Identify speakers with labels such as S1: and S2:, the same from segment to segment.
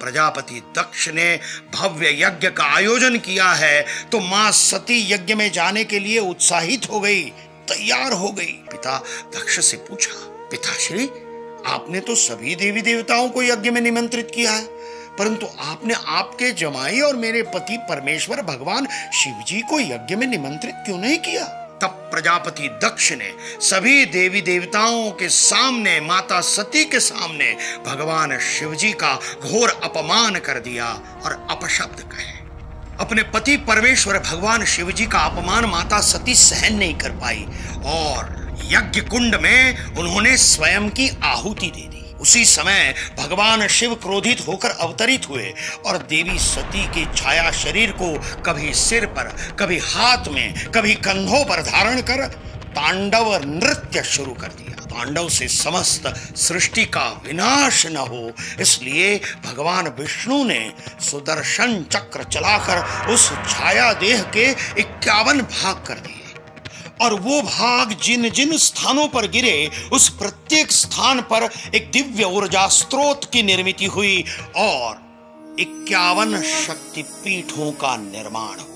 S1: प्रजापति दक्ष ने भव्य यज्ञ का आयोजन किया है तो मां सती यज्ञ में जाने के लिए उत्साहित हो गई, तैयार हो गई। पिता दक्ष से पूछा, पिताश्री, आपने तो सभी देवी देवताओं को यज्ञ में निमंत्रित किया है, परंतु आपने आपके जमाई और मेरे पति परमेश्वर भगवान शिव जी को यज्ञ में निमंत्रित क्यों नहीं किया? तब प्रजापति दक्ष ने सभी देवी देवताओं के सामने, माता सती के सामने भगवान शिव जी का घोर अपमान कर दिया और अपशब्द कहे। अपने पति परमेश्वर भगवान शिव जी का अपमान माता सती सहन नहीं कर पाई और यज्ञ कुंड में उन्होंने स्वयं की आहुति दे दी। उसी समय भगवान शिव क्रोधित होकर अवतरित हुए और देवी सती की छाया शरीर को कभी सिर पर, कभी हाथ में, कभी कंधों पर धारण कर तांडव नृत्य शुरू कर दिया। तांडव से समस्त सृष्टि का विनाश न हो, इसलिए भगवान विष्णु ने सुदर्शन चक्र चलाकर उस छाया देह के 51 भाग कर दिए और वो भाग जिन जिन स्थानों पर गिरे उस प्रत्येक स्थान पर एक दिव्य ऊर्जा स्रोत की निर्मित हुई और 51 शक्तिपीठों का निर्माण हुआ।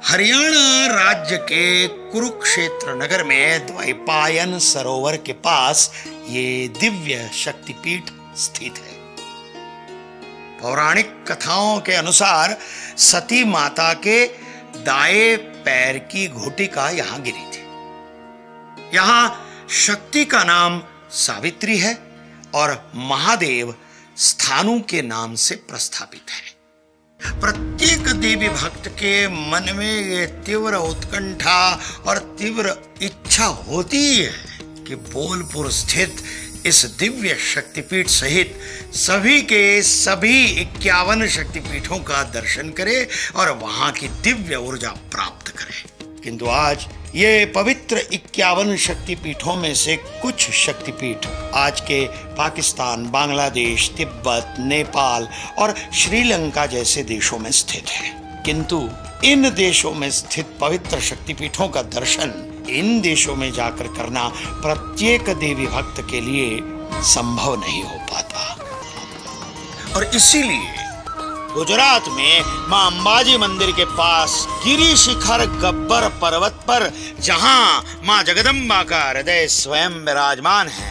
S1: हरियाणा राज्य के कुरुक्षेत्र नगर में द्वैपायन सरोवर के पास ये दिव्य शक्तिपीठ स्थित है। पौराणिक कथाओं के अनुसार सती माता के दाएं पैर की घुटिका यहां गिरी थी। यहां शक्ति का नाम सावित्री है और महादेव स्थानु के नाम से प्रस्थापित है। प्रत्येक देवी भक्त के मन में ये तीव्र उत्कंठा और तीव्र इच्छा होती है कि बोलपुर स्थित इस दिव्य शक्तिपीठ सहित सभी के सभी 51 शक्तिपीठों का दर्शन करे और वहां की दिव्य ऊर्जा प्राप्त करे। किंतु आज ये पवित्र 51 शक्तिपीठों में से कुछ शक्तिपीठ आज के पाकिस्तान, बांग्लादेश, तिब्बत, नेपाल और श्रीलंका जैसे देशों में स्थित है। किंतु इन देशों में स्थित पवित्र शक्तिपीठों का दर्शन इन देशों में जाकर करना प्रत्येक देवी भक्त के लिए संभव नहीं हो पाता और इसीलिए गुजरात में मां अंबाजी मंदिर के पास गिरी शिखर गब्बर पर्वत पर जहां मां जगदम्बा का हृदय स्वयं विराजमान है,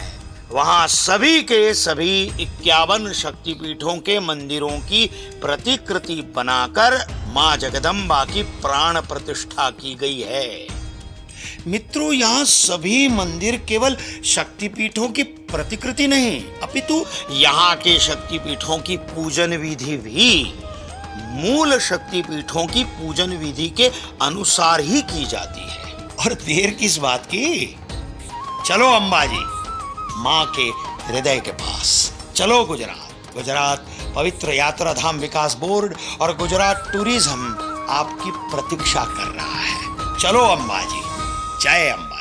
S1: वहां सभी के सभी 51 शक्तिपीठों के मंदिरों की प्रतिकृति बनाकर मां जगदम्बा की प्राण प्रतिष्ठा की गई है। मित्रों, यहाँ सभी मंदिर केवल शक्तिपीठों की प्रतिकृति नहीं, अपितु यहाँ के शक्तिपीठों की पूजन विधि भी मूल शक्तिपीठों की पूजन विधि के अनुसार ही की जाती है। और देर किस बात की, चलो अंबाजी माँ के हृदय के पास, चलो गुजरात पवित्र यात्रा धाम विकास बोर्ड और गुजरात टूरिज्म आपकी प्रतीक्षा कर रहा है। चलो अंबाजी, जय अंबा।